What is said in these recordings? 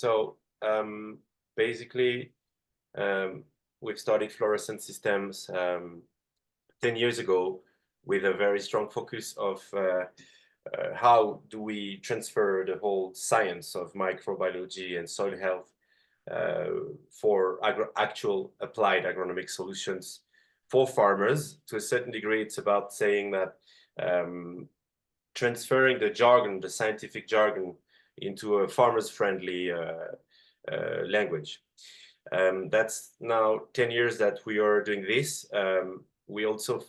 So basically, we've started fluorescent systems 10 years ago with a very strong focus of how do we transfer the whole science of microbiology and soil health for actual applied agronomic solutions for farmers. To a certain degree, it's about saying that transferring the jargon, the scientific jargon, into a farmers-friendly language. That's now 10 years that we are doing this. We also,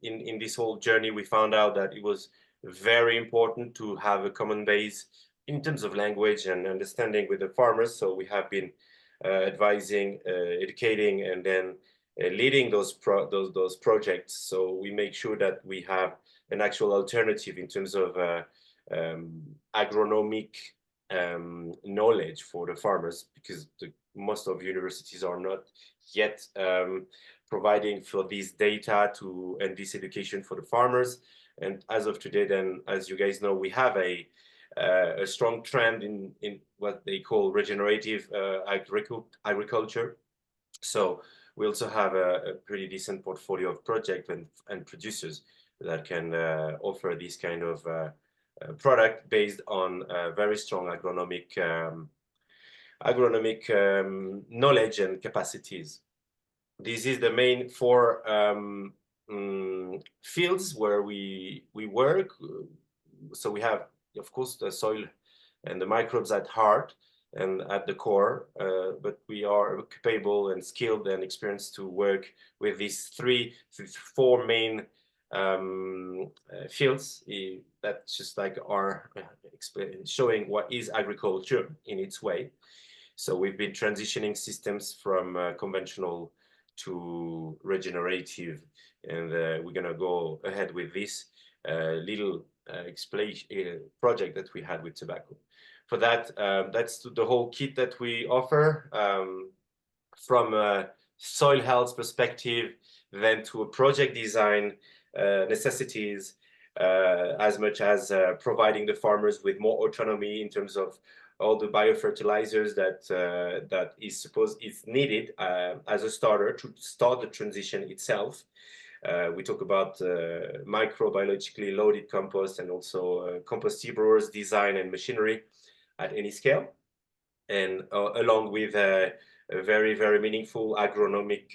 in this whole journey, we found out that it was very important to have a common base in terms of language and understanding with the farmers. So we have been advising, educating, and then leading those projects. So we make sure that we have an actual alternative in terms of agronomic knowledge for the farmers, because most of universities are not yet providing for this data and this education for the farmers. And as of today, then, as you guys know, we have a strong trend in what they call regenerative agriculture. So we also have a pretty decent portfolio of projects and producers that can offer this kind of product based on very strong agronomic knowledge and capacities. This is the main four fields where we work. So we have, of course, the soil and the microbes at heart and at the core, but we are capable and skilled and experienced to work with these four main fields that just like are showing what is agriculture in its way. So we've been transitioning systems from conventional to regenerative, and we're gonna go ahead with this little project that we had with tobacco. For that, that's the whole kit that we offer, from a soil health perspective, then to a project design necessities, as much as providing the farmers with more autonomy in terms of all the biofertilizers that is needed as a starter to start the transition itself. We talk about microbiologically loaded compost and also compost brewers, design and machinery at any scale, and along with a very, very meaningful agronomic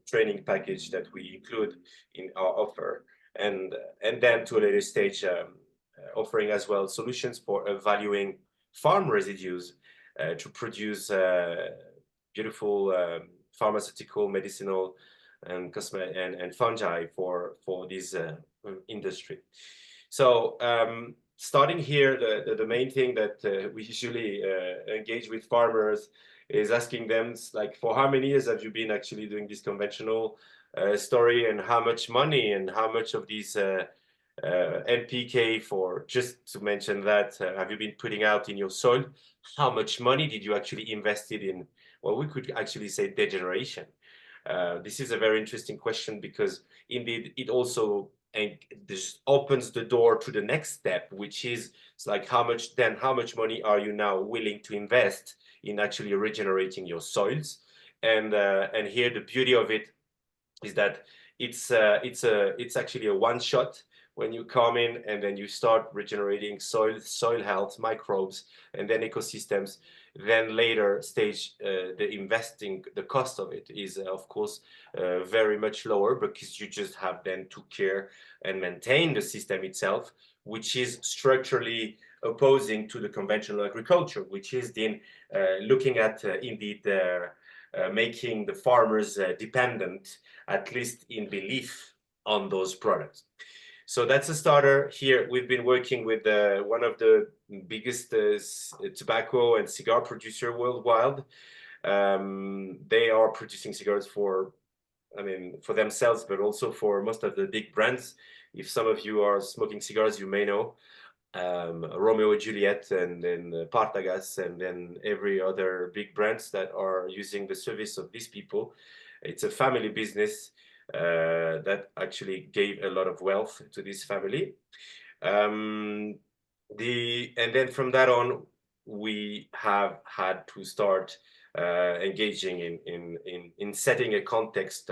training package that we include in our offer, and then to a later stage offering as well solutions for valuing farm residues to produce beautiful pharmaceutical, medicinal, and cosmetic and fungi for this industry. So starting here, the main thing that we usually engage with farmers is asking them, like, for how many years have you been actually doing this conventional story, and how much money and how much of these NPK, for just to mention that, have you been putting out in your soil? How much money did you actually invested in, well, we could actually say degeneration? This is a very interesting question, because indeed it also this opens the door to the next step, which is like how much money are you now willing to invest in actually regenerating your soils? And here the beauty of it is that it's actually a one shot. When you come in and then you start regenerating soil health, microbes, and then ecosystems, then later stage, the cost of it is, of course, very much lower, because you just have then to care and maintain the system itself, which is structurally opposing to the conventional agriculture, which is then looking at indeed making the farmers dependent, at least in belief, on those products. So that's a starter. Here we've been working with one of the biggest tobacco and cigar producer worldwide. They are producing cigars for themselves, but also for most of the big brands. If some of you are smoking cigars, you may know Romeo and Juliet, and then Partagas, and then every other big brands that are using the service of these people. It's a family business that actually gave a lot of wealth to this family. And then from that on, we have had to start engaging in setting a context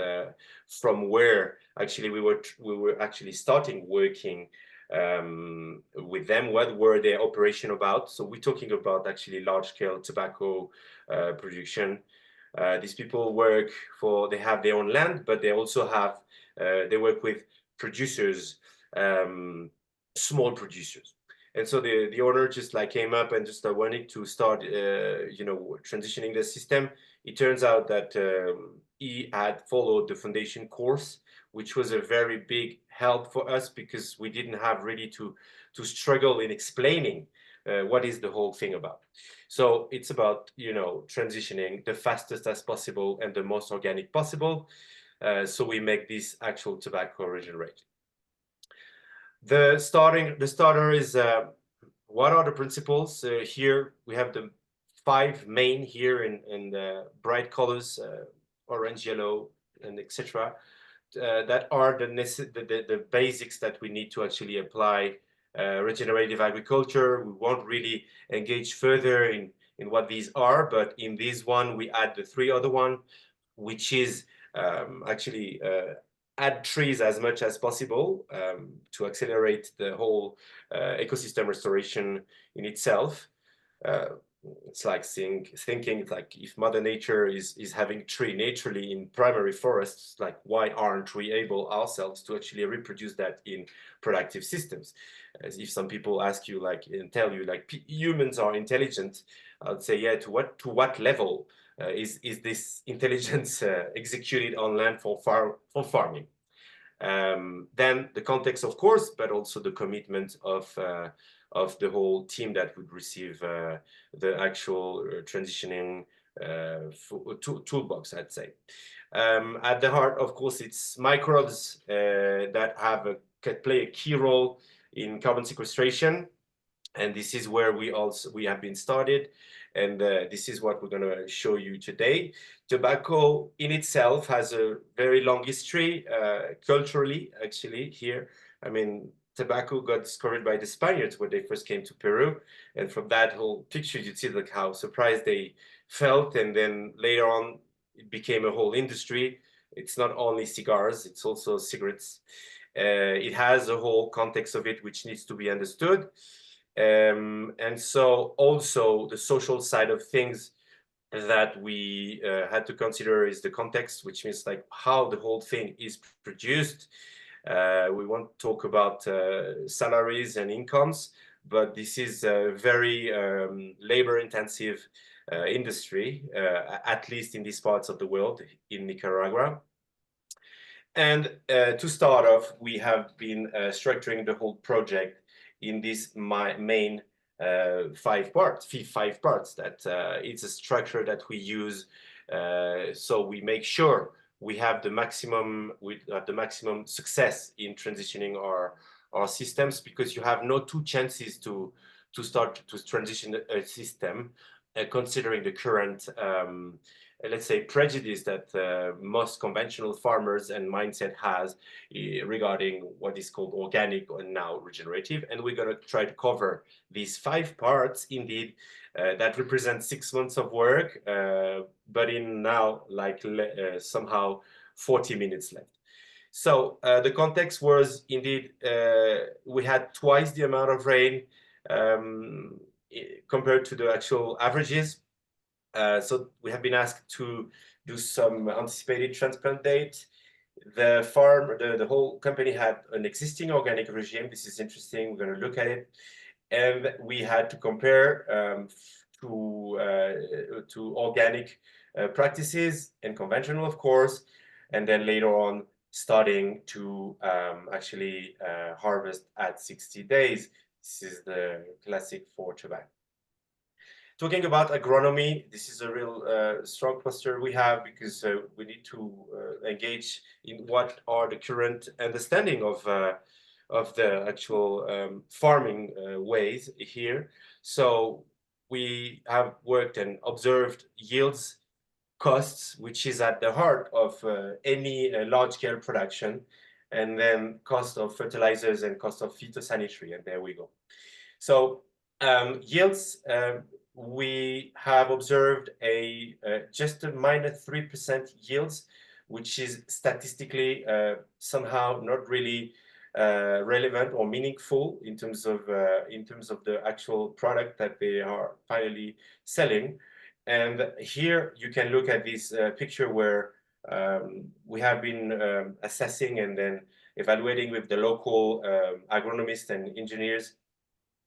from where actually we were actually starting working with them. What were their operation about? So we're talking about actually large-scale tobacco production. These people work they have their own land, but they also have, they work with producers, small producers. And so the owner just like came up and just wanted to start, you know, transitioning the system. It turns out that he had followed the foundation course, which was a very big help for us because we didn't have really to struggle in explaining what is the whole thing about. So it's about, you know, transitioning the fastest as possible and the most organic possible. So we make this actual tobacco regenerative. The starter is what are the principles? Here we have the 5 main here in the bright colors, orange, yellow, and etc. That are the basics that we need to actually apply regenerative agriculture. We won't really engage further in what these are, but in this one we add the 3 other one, which is actually add trees as much as possible to accelerate the whole ecosystem restoration in itself. It's like thinking like if Mother Nature is having tree naturally in primary forests, like why aren't we able ourselves to actually reproduce that in productive systems? As if some people ask you like and tell you like humans are intelligent, I'd say yeah, to what level? Is this intelligence executed on land for farming? Then the context, of course, but also the commitment of the whole team that would receive the actual transitioning toolbox, I'd say. At the heart, of course, it's microbes that play a key role in carbon sequestration. And this is where we have been started. And this is what we're going to show you today. Tobacco in itself has a very long history culturally, actually, here. I mean, tobacco got discovered by the Spaniards when they first came to Peru. And from that whole picture, you see like how surprised they felt. And then later on, it became a whole industry. It's not only cigars, it's also cigarettes. It has a whole context of it, which needs to be understood. And so also the social side of things that we had to consider is the context, which means like how the whole thing is produced. We won't talk about salaries and incomes, but this is a very labor intensive industry, at least in these parts of the world, in Nicaragua. And to start off, we have been structuring the whole project in these main 5 parts that it's a structure that we use so we make sure we have the maximum success in transitioning our systems, because you have no 2 chances to start to transition a system considering the current let's say prejudice that most conventional farmers and mindset has regarding what is called organic and now regenerative. And we're going to try to cover these 5 parts indeed that represent 6 months of work, but in now like somehow 40 minutes left. So the context was indeed we had twice the amount of rain compared to the actual averages. So we have been asked to do some anticipated transplant date. The farm, the whole company had an existing organic regime. This is interesting. We're going to look at it. And we had to compare to organic practices and conventional, of course. And then later on, starting to actually harvest at 60 days. This is the classic for tobacco. Talking about agronomy, this is a real strong cluster we have, because we need to engage in what are the current understanding of the actual farming ways here. So we have worked and observed yields, costs, which is at the heart of any large-scale production, and then cost of fertilizers and cost of phytosanitary, and there we go. So yields, we have observed just a -3% yields, which is statistically somehow not really relevant or meaningful in terms of the actual product that they are finally selling. And here you can look at this picture where we have been assessing and then evaluating with the local agronomists and engineers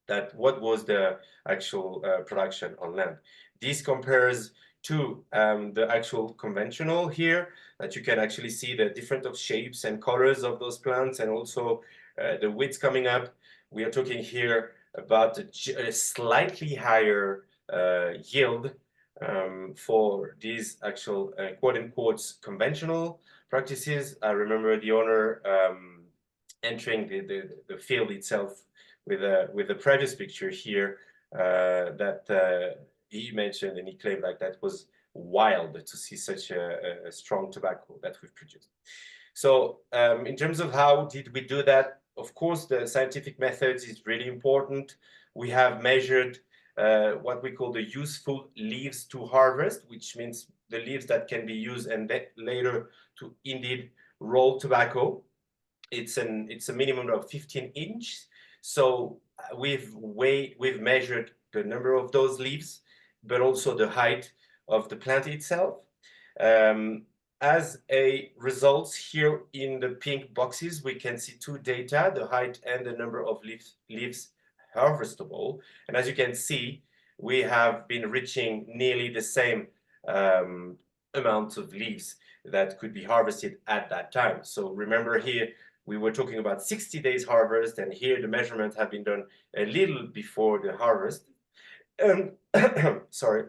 that what was the actual production on land. This compares to the actual conventional here, that you can actually see the different of shapes and colors of those plants, and also the widths coming up. We are talking here about a slightly higher yield for these actual quote-unquote conventional practices. I remember the owner entering the field itself with the previous picture here that he mentioned, and he claimed like that was wild to see such a strong tobacco that we've produced. So in terms of how did we do that, of course, the scientific methods is really important. We have measured what we call the useful leaves to harvest, which means the leaves that can be used and later to indeed roll tobacco. It's a minimum of 15 inches. So we've measured the number of those leaves, but also the height of the plant itself. As a result, here in the pink boxes, we can see two data, the height and the number of leaves harvestable. And as you can see, we have been reaching nearly the same amount of leaves that could be harvested at that time. So remember here, we were talking about 60 days harvest, and here the measurements have been done a little before the harvest. Sorry.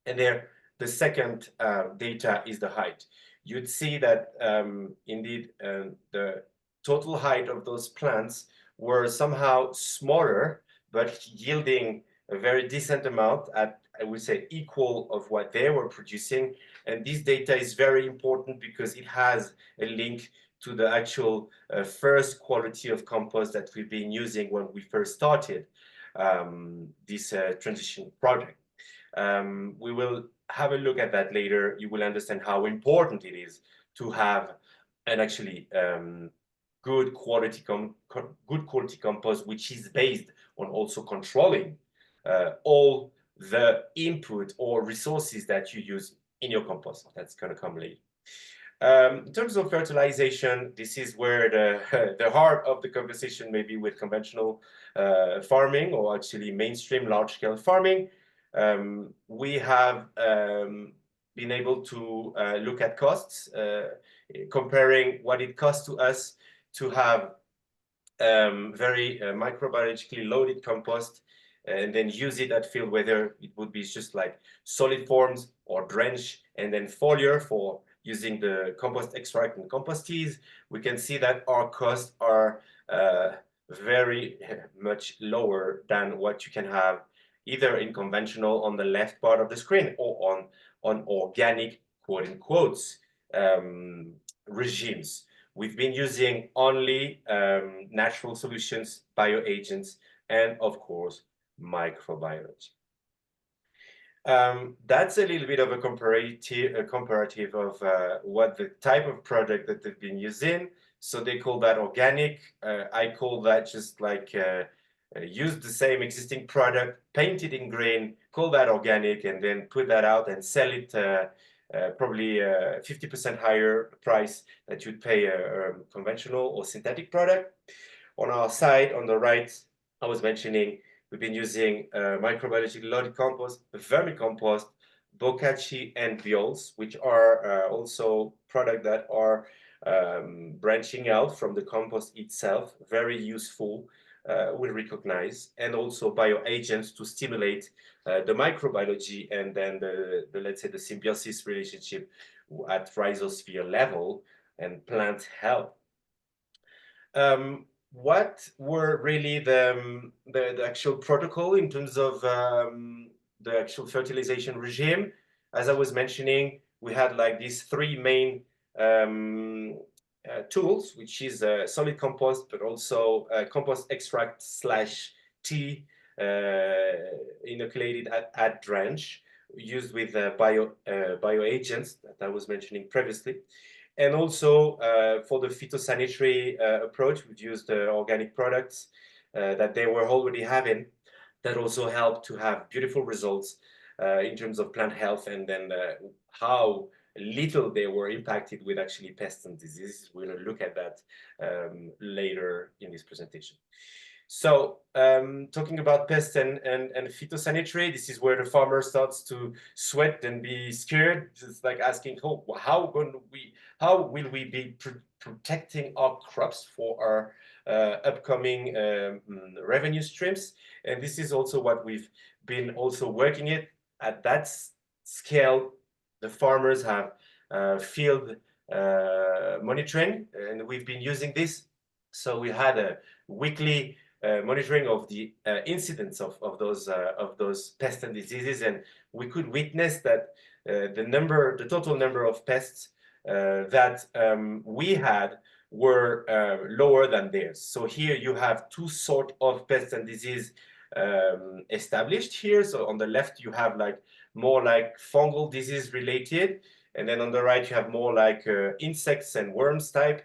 And there, the second data is the height. You'd see that indeed the total height of those plants were somehow smaller, but yielding a very decent amount at, I would say, equal of what they were producing. And this data is very important because it has a link to the actual first quality of compost that we've been using when we first started this transition project. We will have a look at that later. You will understand how important it is to have an actually good quality compost, which is based on also controlling all the input or resources that you use in your compost. That's going to come later. In terms of fertilization, this is where the heart of the conversation may be with conventional farming, or actually mainstream large-scale farming. We have been able to look at costs, comparing what it costs to us to have very microbiologically loaded compost and then use it at field, whether it would be just like solid forms or drench and then foliar for using the compost extract and complexities. We can see that our costs are very much lower than what you can have either in conventional on the left part of the screen or on organic, quote unquote, regimes. We've been using only natural solutions, bioagents, and of course, microbiology. That's a little bit of a comparative of what the type of product that they've been using. So they call that organic. I call that just like use the same existing product, paint it in green, call that organic, and then put that out and sell it probably 50% higher price that you'd pay a conventional or synthetic product. On our side, on the right, I was mentioning we've been using microbiologically loaded compost, vermicompost, bokashi, and viols, which are also products that are branching out from the compost itself, very useful, we recognize, and also bioagents to stimulate the microbiology and then the let's say the symbiosis relationship at rhizosphere level and plant health. What were really the actual protocol in terms of the actual fertilization regime? As I was mentioning, we had like these three main tools, which is solid compost, but also compost extract / tea inoculated at drench, used with bioagents that I was mentioning previously. And also for the phytosanitary approach, we've used organic products that they were already having, that also helped to have beautiful results in terms of plant health, and then how little they were impacted with actually pests and diseases. We're going to look at that later in this presentation. So talking about pests and phytosanitary, this is where the farmer starts to sweat and be scared. It's like asking, oh, how will we be protecting our crops for our upcoming revenue streams? And this is also what we've been also working at that scale. The farmers have field monitoring, and we've been using this. So we had a weekly monitoring of the incidence of those pests and diseases, and we could witness that the total number of pests that we had were lower than theirs. So here you have two sort of pests and disease established here. So on the left you have like more like fungal disease related, and then on the right you have more like insects and worms type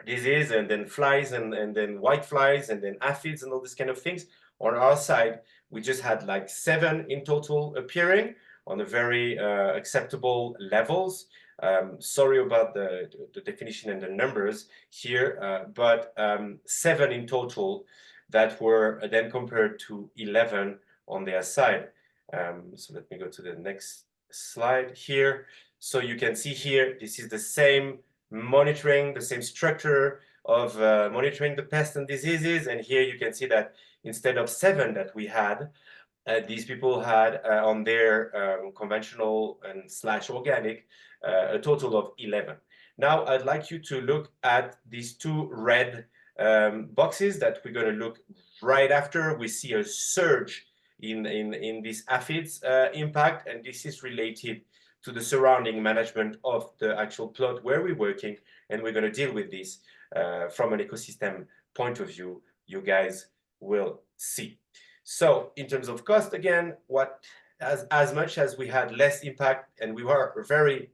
disease, and then flies, and then white flies, and then aphids, and all these kind of things. On our side, we just had like 7 in total appearing on a very acceptable levels. Sorry about the definition and the numbers here, but 7 in total that were then compared to 11 on their side. So let me go to the next slide here. So you can see here, this is the same monitoring, the same structure of monitoring the pests and diseases. And here you can see that instead of 7 that we had, these people had on their conventional and / organic a total of 11. Now I'd like you to look at these 2 red boxes that we're going to look right after. We see a surge in this aphids impact, and this is related to the surrounding management of the actual plot where we're working, and we're going to deal with this from an ecosystem point of view. You guys will see. So in terms of cost, again, as much as we had less impact and we were very,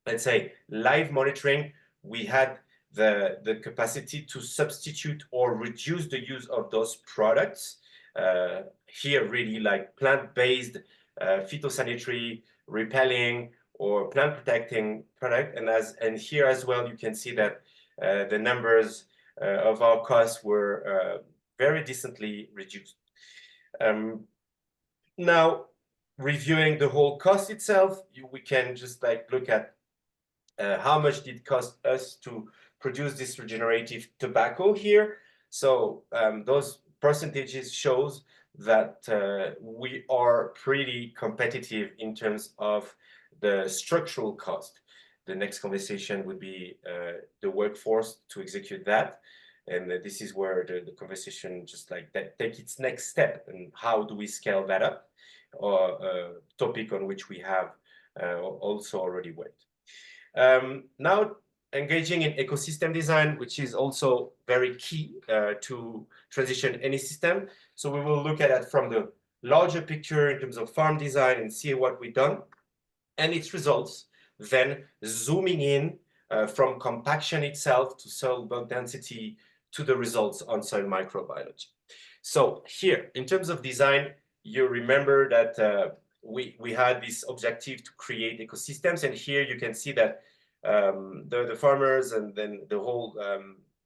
let's say, live monitoring, we had the capacity to substitute or reduce the use of those products. Here really like plant-based phytosanitary repelling or plant protecting product, and here as well you can see that the numbers of our costs were very decently reduced. Now reviewing the whole cost itself, we can just like look at how much did it cost us to produce this regenerative tobacco here. So those percentages shows that we are pretty competitive in terms of the structural cost. The next conversation would be the workforce to execute that. And this is where the conversation just like that take its next step, and how do we scale that up, or a topic on which we have also already worked. Now engaging in ecosystem design, which is also very key to transition any system. So we will look at it from the larger picture in terms of farm design and see what we've done and its results, then zooming in from compaction itself to soil bulk density to the results on soil microbiology. So here, in terms of design, you remember that we had this objective to create ecosystems, and here you can see that the farmers and then the whole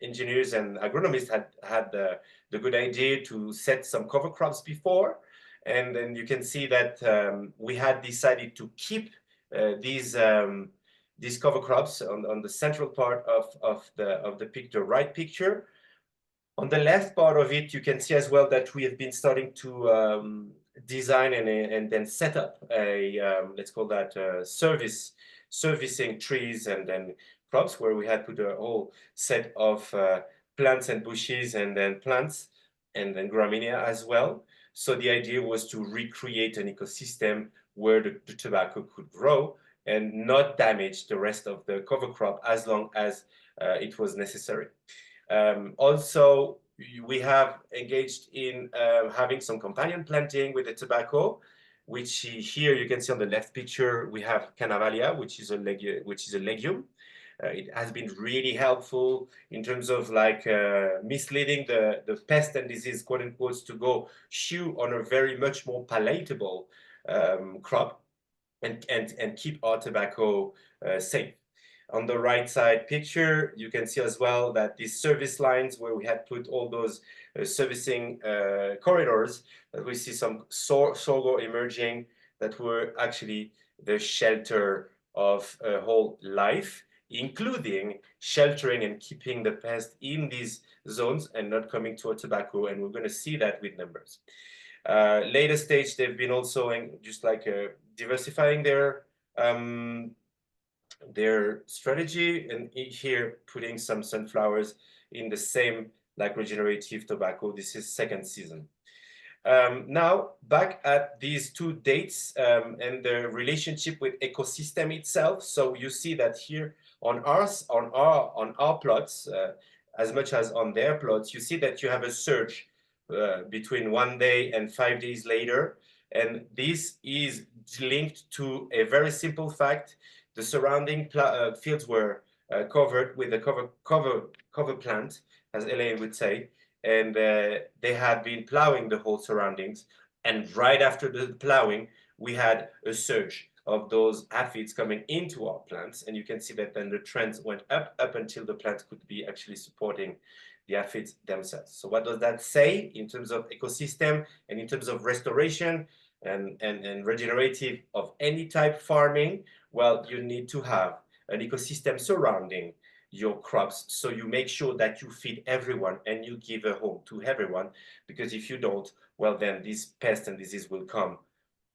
engineers and agronomists had the good idea to set some cover crops before, and then you can see that we had decided to keep these cover crops on the central part of the picture, right picture. On the left part of it, you can see as well that we have been starting to design and then set up a let's call that servicing trees and then crops, where we had put a whole set of plants and bushes, and then plants, and then graminea as well. So the idea was to recreate an ecosystem where the tobacco could grow and not damage the rest of the cover crop as long as it was necessary. Also, we have engaged in having some companion planting with the tobacco, which here you can see on the left picture, we have Canavalia, which is a legume. It has been really helpful in terms of like misleading the pest and disease, quote unquote, to go chew on a very much more palatable crop and keep our tobacco safe. On the right side picture, you can see as well that these service lines where we had put all those servicing corridors, that we see some sorghum emerging that were actually the shelter of a whole life, including sheltering and keeping the pest in these zones and not coming to our tobacco. And we're going to see that with numbers. Later stage, they've been also just like diversifying their strategy, and here putting some sunflowers in the same like regenerative tobacco. This is second season. Now back at these two dates and the relationship with ecosystem itself. So you see that here on our plots, as much as on their plots, you see that you have a surge between 1 day and 5 days later, and this is linked to a very simple fact. The surrounding fields were covered with a cover plant, as Elaine would say, and they had been plowing the whole surroundings. And right after the plowing, we had a surge of those aphids coming into our plants. And you can see that then the trends went up until the plants could be actually supporting the aphids themselves. So what does that say in terms of ecosystem and in terms of restoration and regenerative of any type farming? Well, you need to have an ecosystem surrounding your crops, so you make sure that you feed everyone and you give a home to everyone, because if you don't, well, then this pest and disease will come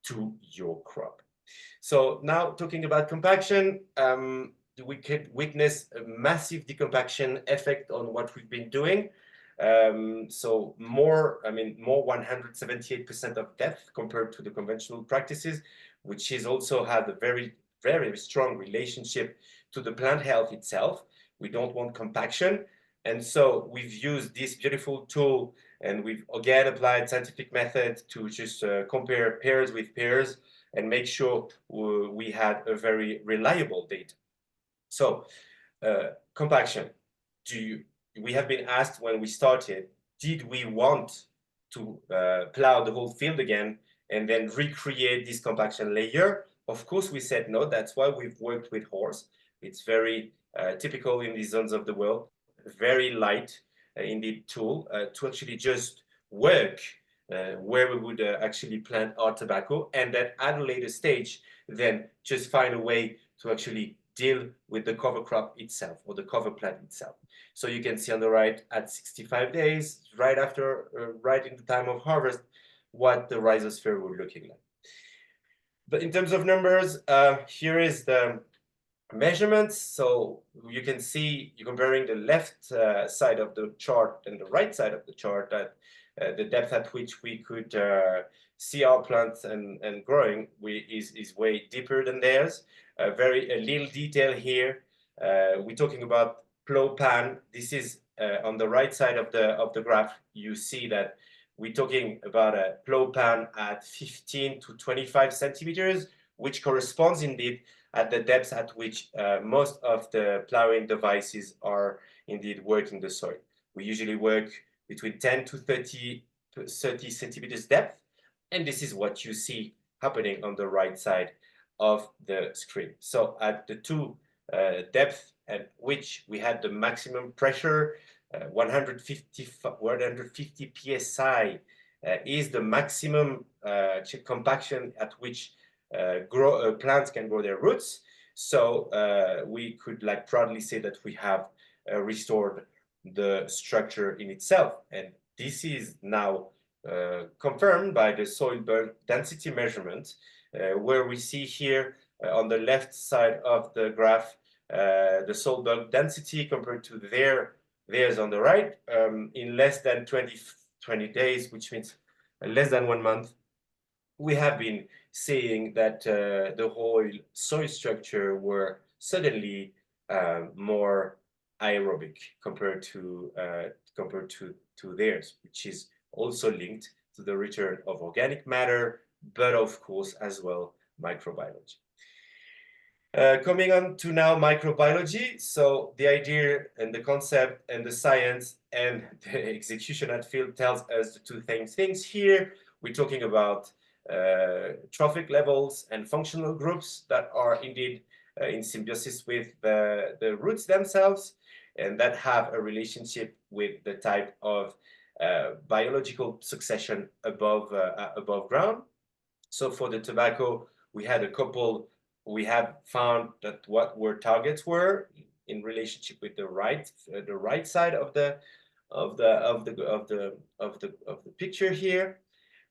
to your crop. So now talking about compaction, we could witness a massive decompaction effect on what we've been doing. So more 178% of death compared to the conventional practices, which is also had a very, very strong relationship to the plant health itself. We don't want compaction. And so we've used this beautiful tool, and we've again applied scientific method to just compare pairs with pairs and make sure we had a very reliable data. So compaction, we have been asked when we started, did we want to plow the whole field again and then recreate this compaction layer? Of course, we said no. That's why we've worked with horse. It's very typical in these zones of the world, very light indeed tool to actually just work where we would actually plant our tobacco, and then at a later stage, then just find a way to actually deal with the cover crop itself or the cover plant itself. So you can see on the right at 65 days, right after, right in the time of harvest, what the rhizosphere were looking like. But in terms of numbers, here is the measurements. So you can see, you're comparing the left side of the chart and the right side of the chart, that the depth at which we could see our plants and growing is way deeper than theirs. A little detail here. We're talking about plow pan. This is on the right side of the graph. You see that we're talking about a plow pan at 15 to 25 centimeters, which corresponds indeed at the depth at which most of the plowing devices are indeed working the soil. We usually work between 10 to 30 centimeters depth, and this is what you see happening on the right side of the screen. So at the two depth at which we had the maximum pressure, 150 psi is the maximum compaction at which plants can grow their roots. So we could like proudly say that we have restored the structure in itself. And this is now confirmed by the soil bulk density measurement, where we see here on the left side of the graph the soil bulk density compared to theirs on the right, in less than 20 days, which means less than 1 month. We have been seeing that the whole soil structure were suddenly more aerobic compared to compared to theirs, which is also linked to the return of organic matter, but of course as well microbiology. Coming on to now microbiology. So the idea and the concept and the science and the execution at field tells us the two same things here. We're talking about trophic levels and functional groups that are indeed in symbiosis with the roots themselves, and that have a relationship with the type of biological succession above ground. So for the tobacco, we had a couple. We have found that what were targets were in relationship with the right side of the picture here,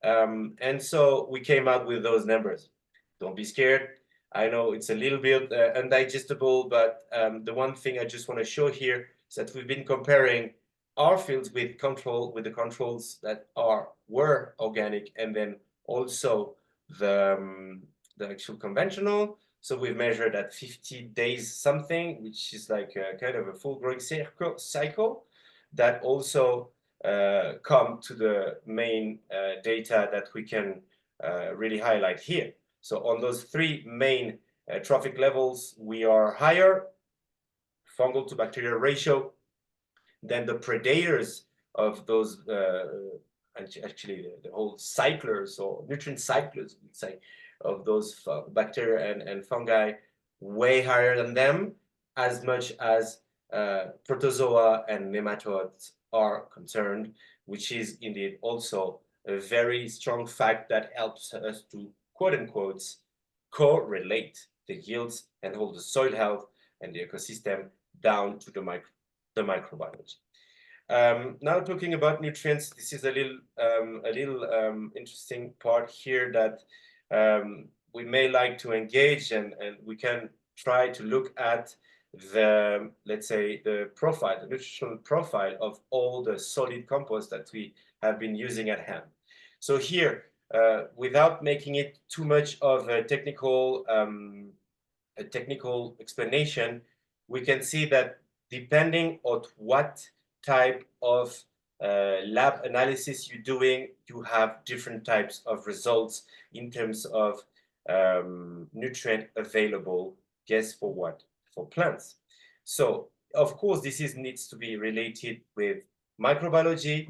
and so we came out with those numbers. Don't be scared. I know it's a little bit undigestible, but the one thing I just want to show here is that we've been comparing our fields with the controls that were organic, and then also the actual conventional. So we've measured at 50 days something, which is like a kind of a full growing cycle that also come to the main data that we can really highlight here. So on those three main trophic levels, we are higher, fungal to bacterial ratio, than the predators of those, actually the whole cyclers or nutrient cyclers, we'd say, of those bacteria and fungi, way higher than them, as much as protozoa and nematodes are concerned, which is indeed also a very strong fact that helps us to, quote unquote, correlate the yields and hold the soil health and the ecosystem down to the microbiology. Now talking about nutrients, this is a little interesting part here that we may like to engage, and we can try to look at the, let's say, the nutritional profile of all the solid compost that we have been using at hand. So here, without making it too much of a technical explanation, we can see that depending on what type of lab analysis you're doing, you have different types of results in terms of nutrient available. Guess for what? For plants. So of course this needs to be related with microbiology.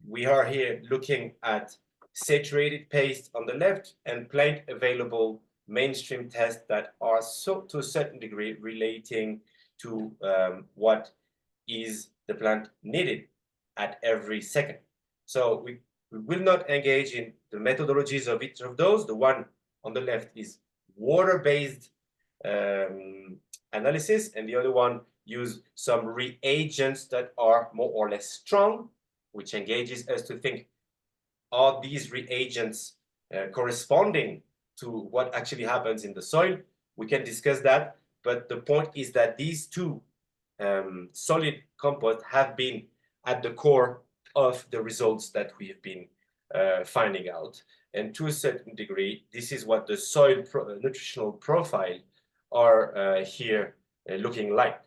We are here looking at saturated paste on the left and plant available mainstream tests that are to a certain degree relating to what is the plant needed at every second. So we will not engage in the methodologies of each of those. The one on the left is water-based analysis, and the other one use some reagents that are more or less strong, which engages us to think, are these reagents corresponding to what actually happens in the soil? We can discuss that, but the point is that these two solid composts have been at the core of the results that we have been finding out. And to a certain degree, this is what the soil nutritional profile are here looking like.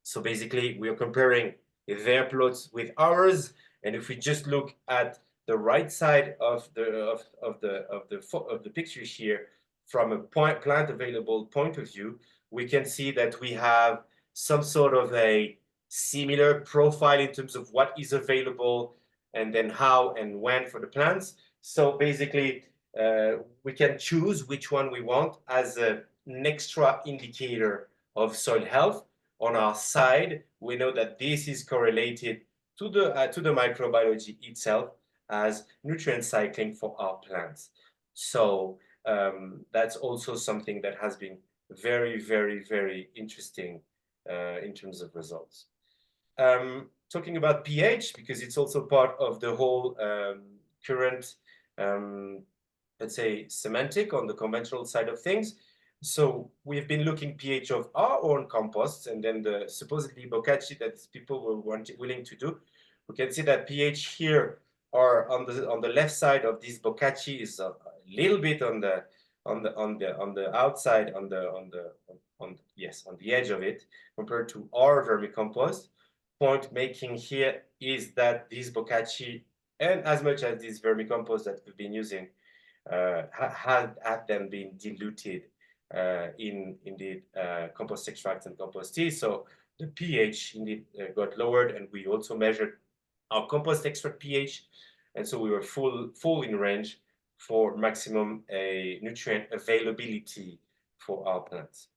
So basically, we are comparing their plots with ours, and if we just look at the right side of the picture here, from a plant available point of view, we can see that we have some sort of a similar profile in terms of what is available and then how and when for the plants. So basically, we can choose which one we want as an extra indicator of soil health. On our side, we know that this is correlated to the microbiology itself as nutrient cycling for our plants. So that's also something that has been very, very, very interesting in terms of results. Talking about pH, because it's also part of the whole current, let's say, semantic on the conventional side of things. So we've been looking pH of our own composts, and then the supposedly bokashi that people were willing to do. We can see that pH here are on the left side of this bokashi is a little bit on the outside, on the edge of it, compared to our vermicompost. point making here is that this bokashi, and as much as this vermicompost that we've been using, had them been diluted in indeed compost extract and compost tea. So the pH indeed got lowered, and we also measured our compost extract pH, and so we were full in range for maximum nutrient availability for our plants.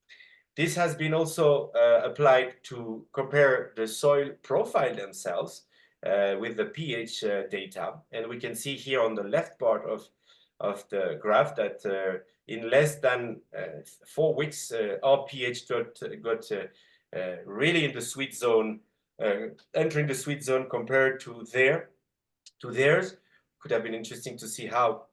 This has been also applied to compare the soil profile themselves with the pH data. And we can see here on the left part of the graph that in less than 4 weeks, our pH got really in the sweet zone, entering the sweet zone compared to theirs. Could have been interesting to see how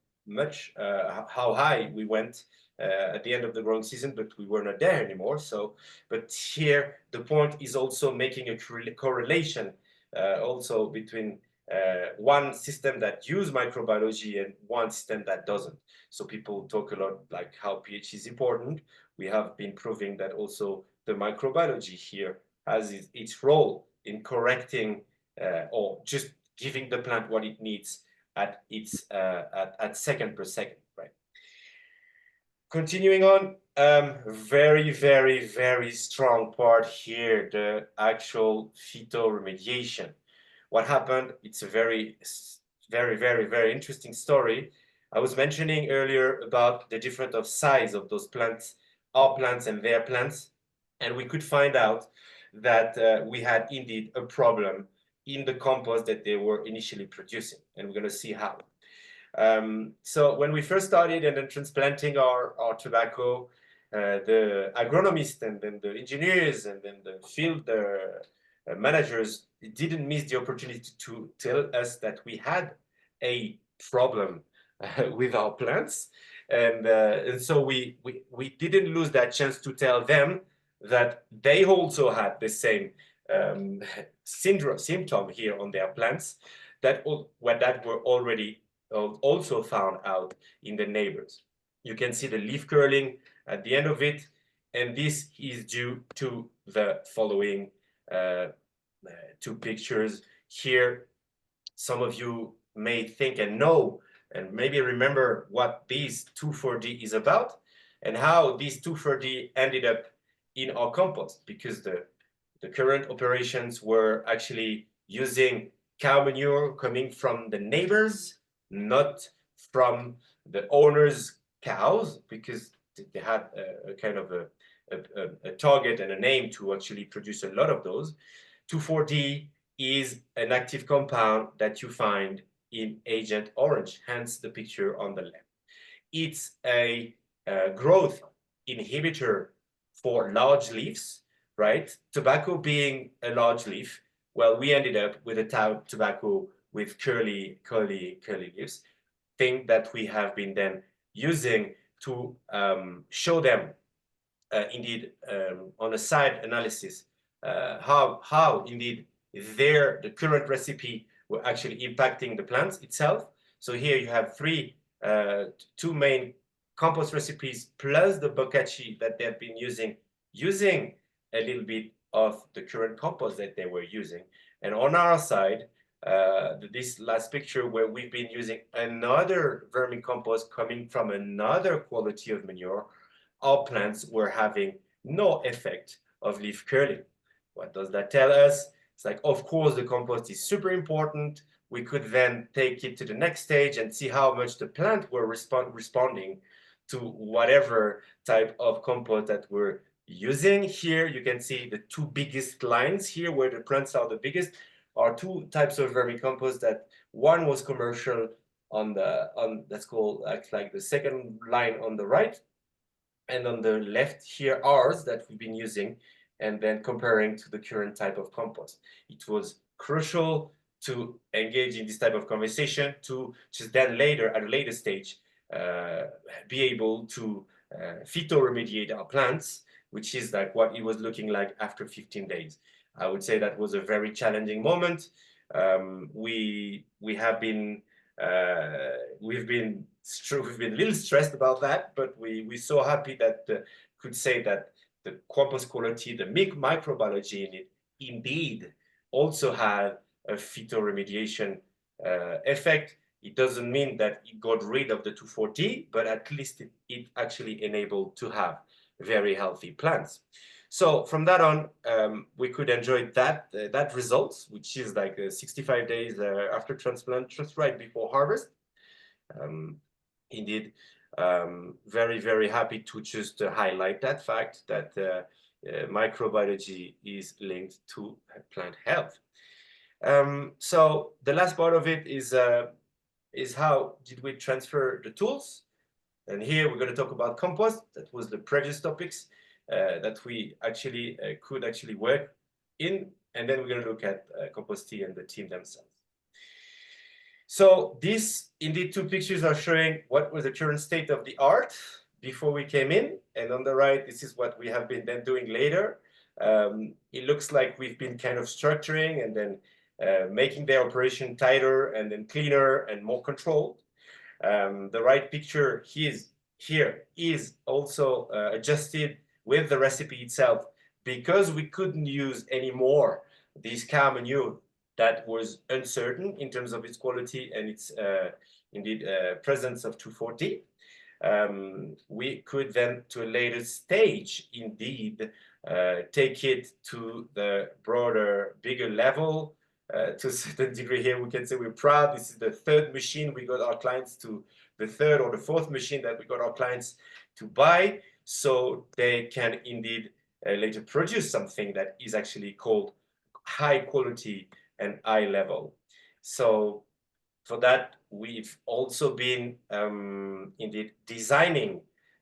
high we went at the end of the growing season, but we were not there anymore. So, but here the point is also making a correlation also between one system that use microbiology and one system that doesn't. So people talk a lot like how pH is important. We have been proving that also the microbiology here has its role in correcting or just giving the plant what it needs at its at second per second, right? Continuing on, very, very, very strong part here, the actual phytoremediation. What happened? It's a very, very, very, very interesting story. I was mentioning earlier about the difference of size of those plants, our plants and their plants, and we could find out that we had indeed a problem in the compost that they were initially producing, and we're going to see how. So when we first started and then transplanting our tobacco, the agronomists and then the engineers and then the field managers didn't miss the opportunity to tell us that we had a problem with our plants. And so we didn't lose that chance to tell them that they also had the same symptom here on their plants that were already also found out in the neighbors. You can see the leaf curling at the end of it, and this is due to the following two pictures here. Some of you may think and know and maybe remember what these 2,4-D is about and how these 2,4-D ended up in our compost, because the current operations were actually using cow manure coming from the neighbors, not from the owner's cows, because they had a kind of a target and a name to actually produce a lot of those. 2,4-D is an active compound that you find in Agent Orange, hence the picture on the left. It's a growth inhibitor for large leaves, right? Tobacco being a large leaf, well, we ended up with a tobacco with curly leaves, thing that we have been then using to show them indeed on a side analysis how indeed the current recipe were actually impacting the plants itself. So here you have two main compost recipes plus the bokashi that they've been using a little bit of the current compost that they were using. And on our side, this last picture where we've been using another vermicompost coming from another quality of manure, our plants were having no effect of leaf curling. What does that tell us? It's like, of course, the compost is super important. We could then take it to the next stage and see how much the plant were responding to whatever type of compost that we're using. Here you can see the two biggest lines here where the plants are the biggest are two types of vermicompost. That one was commercial that's called like the second line on the right, and on the left here ours that we've been using, and then comparing to the current type of compost. It was crucial to engage in this type of conversation to just then later at a later stage be able to phytoremediate our plants, which is like what it was looking like after 15 days. I would say that was a very challenging moment. We've been a little stressed about that, but we're so happy that could say that the compost quality, the microbiology in it, indeed also had a phytoremediation effect. It doesn't mean that it got rid of the 2,4-D, but at least it actually enabled to have very healthy plants. So from that on, we could enjoy that results, which is like 65 days after transplant, just right before harvest. Indeed, very, very happy to just highlight that fact that microbiology is linked to plant health. So the last part of it is how did we transfer the tools? And here we're going to talk about compost. That was the previous topics that we actually could actually work in. And then we're going to look at compost tea and the team themselves. So these indeed two pictures are showing what was the current state of the art before we came in. And on the right, this is what we have been then doing later. It looks like we've been kind of structuring and then making the operation tighter and then cleaner and more controlled. The right picture here is also adjusted with the recipe itself because we couldn't use anymore this cow manure that was uncertain in terms of its quality and its indeed presence of 2,4-D. We could then, to a later stage, indeed, take it to the broader, bigger level. To a certain degree here, we can say we're proud. This is the third machine we got our clients to, the third or the fourth machine that we got our clients to buy, so they can indeed later produce something that is actually called high quality and high level. So for that, we've also been indeed designing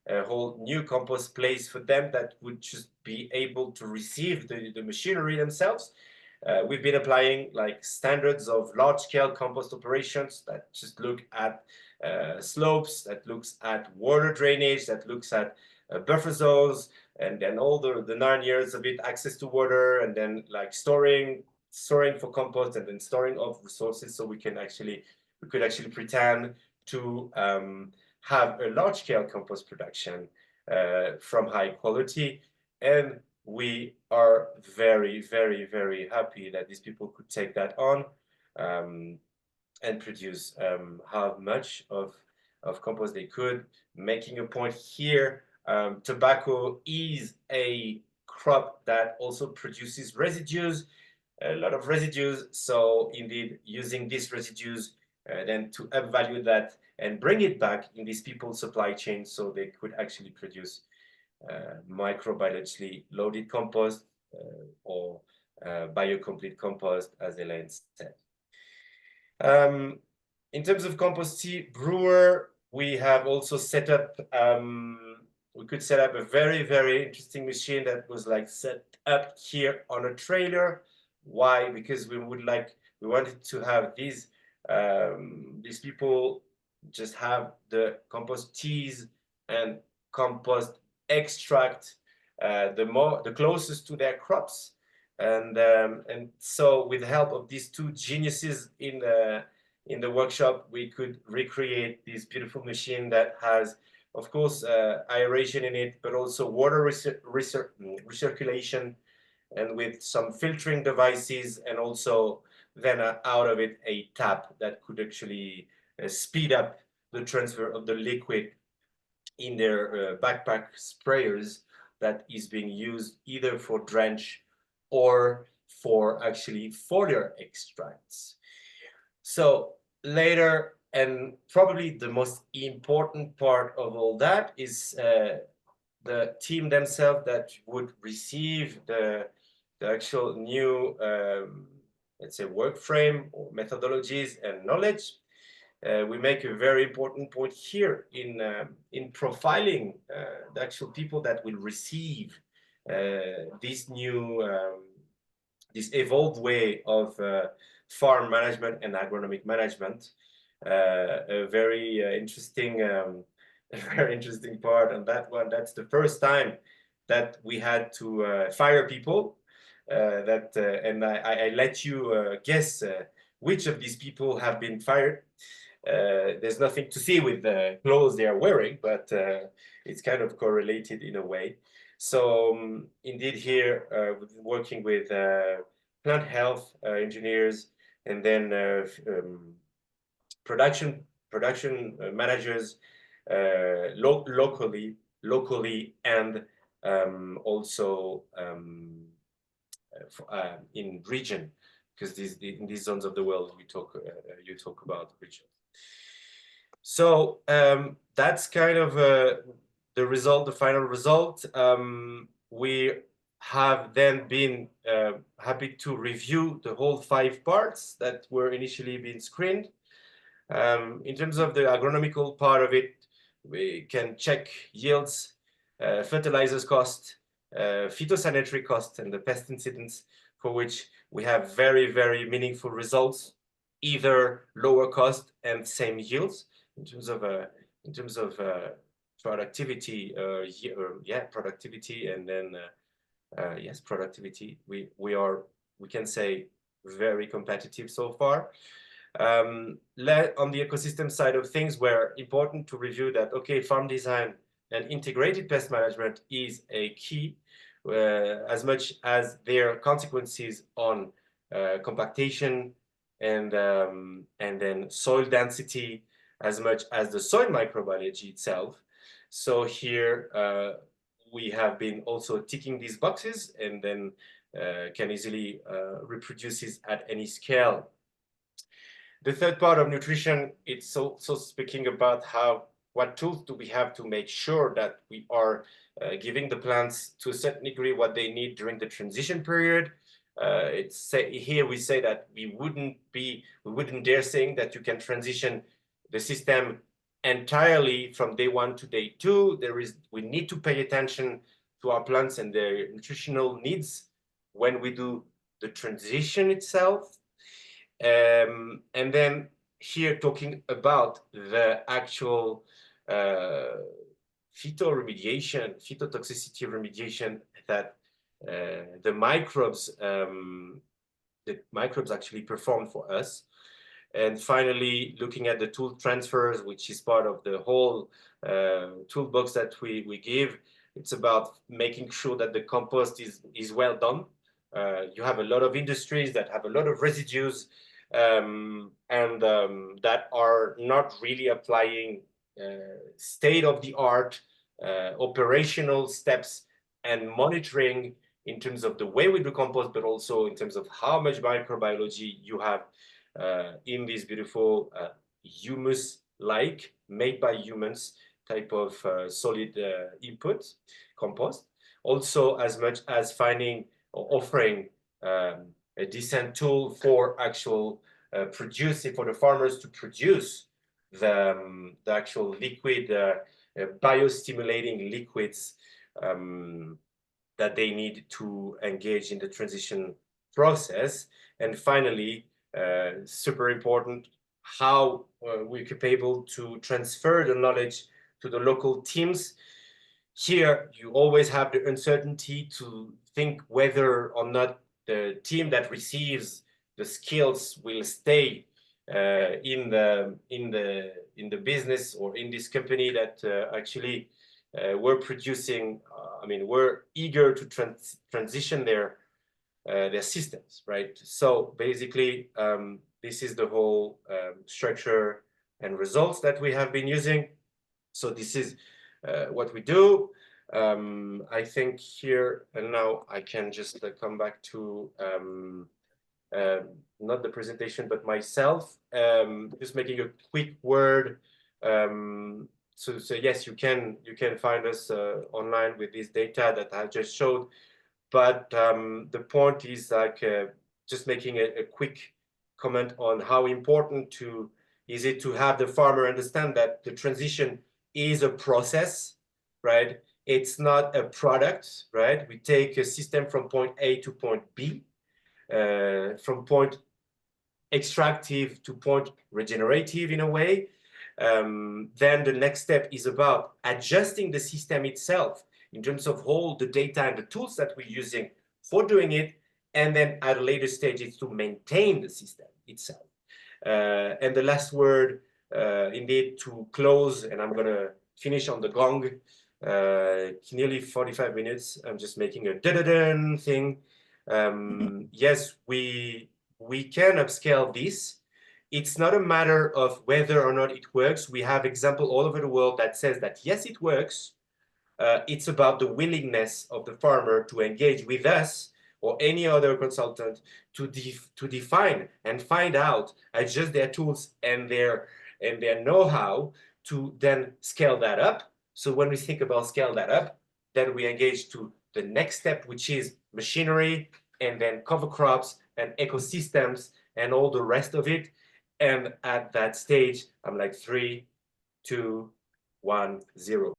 a whole new compost place for them that would just be able to receive the machinery themselves. We've been applying like standards of large-scale compost operations that just look at slopes, that looks at water drainage, that looks at buffer zones, and then all the 9 years of it, access to water, and then like storing for compost, and then storing of resources, so we could actually pretend to have a large-scale compost production from high quality. And we are very, very, very happy that these people could take that on and produce how much of compost they could. Making a point here, tobacco is a crop that also produces residues, a lot of residues. So indeed, using these residues then to upvalue that and bring it back in these people's supply chain, so they could actually produce microbiologically loaded compost or biocomplete compost, as Elaine said. In terms of compost tea brewer, we have also set up, we could set up a very, very interesting machine that was like set up here on a trailer. Why? Because we wanted to have these people just have the compost teas and compost extract the closest to their crops, and so with the help of these two geniuses in the workshop, we could recreate this beautiful machine that has, of course, aeration in it, but also water recirculation, and with some filtering devices, and also then out of it a tap that could actually speed up the transfer of the liquid in their backpack sprayers that is being used either for drench or for actually foliar extracts. So later, and probably the most important part of all that, is the team themselves that would receive the actual new, let's say, work frame or methodologies and knowledge. We make a very important point here in profiling the actual people that will receive this new, this evolved way of farm management and agronomic management. A very interesting, very interesting part on that one. That's the first time that we had to fire people. And I let you guess which of these people have been fired. There's nothing to see with the clothes they are wearing, but it's kind of correlated in a way. So indeed here, working with plant health engineers, and then production managers locally, and also in region, because in these zones of the world you talk about region. So that's kind of the result, the final result. We have then been happy to review the whole 5 parts that were initially being screened. In terms of the agronomical part of it, we can check yields, fertilizers cost, phytosanitary cost, and the pest incidence, for which we have very, very meaningful results, either lower cost and same yields in terms of productivity, productivity, and then yes, productivity. We can say very competitive so far. On the ecosystem side of things, we're important to review that, okay, farm design and integrated pest management is a key, as much as their consequences on compactation and then soil density, as much as the soil microbiology itself. So here we have been also ticking these boxes, and then can easily reproduce this at any scale. The third part of nutrition, it's also speaking about what tools do we have to make sure that we are giving the plants to a certain degree what they need during the transition period. Here we say that we wouldn't dare saying that you can transition the system entirely from day 1 to day 2. We need to pay attention to our plants and their nutritional needs when we do the transition itself. And then here talking about the actual phytotoxicity remediation that the microbes actually perform for us. And finally, looking at the tool transfers, which is part of the whole toolbox that we give. It's about making sure that the compost is well done. You have a lot of industries that have a lot of residues and that are not really applying state-of-the-art operational steps and monitoring in terms of the way we do compost, but also in terms of how much microbiology you have in this beautiful humus-like, made by humans type of solid input, compost. Also, as much as finding or offering a decent tool for actual producing, for the farmers to produce the actual liquid, biostimulating liquids that they need to engage in the transition process. And finally, super important, how we're able to transfer the knowledge to the local teams. Here, you always have the uncertainty to think whether or not the team that receives the skills will stay in the business or in this company that actually were producing. We're eager to transition their systems, right? So basically, this is the whole structure and results that we have been using. So this is what we do. I think here and now I can just come back to not the presentation, but myself, just making a quick word. So yes, you can find us online with this data that I just showed. But the point is like just making a quick comment on how important is it to have the farmer understand that the transition is a process, right? It's not a product, right? We take a system from point A to point B, from point extractive to point regenerative in a way. Then the next step is about adjusting the system itself in terms of all the data and the tools that we're using for doing it. And then at a later stage, it's to maintain the system itself. And the last word, indeed, to close, and I'm going to finish on the gong, nearly 45 minutes. I'm just making a da-da-da thing. Yes, we can upscale this. It's not a matter of whether or not it works. We have example all over the world that says that yes, it works. It's about the willingness of the farmer to engage with us or any other consultant to define and find out, adjust their tools and their know-how to then scale that up. So when we think about scale that up, then we engage to the next step, which is machinery, and then cover crops and ecosystems and all the rest of it. And at that stage, I'm like 3, 2, 1, 0.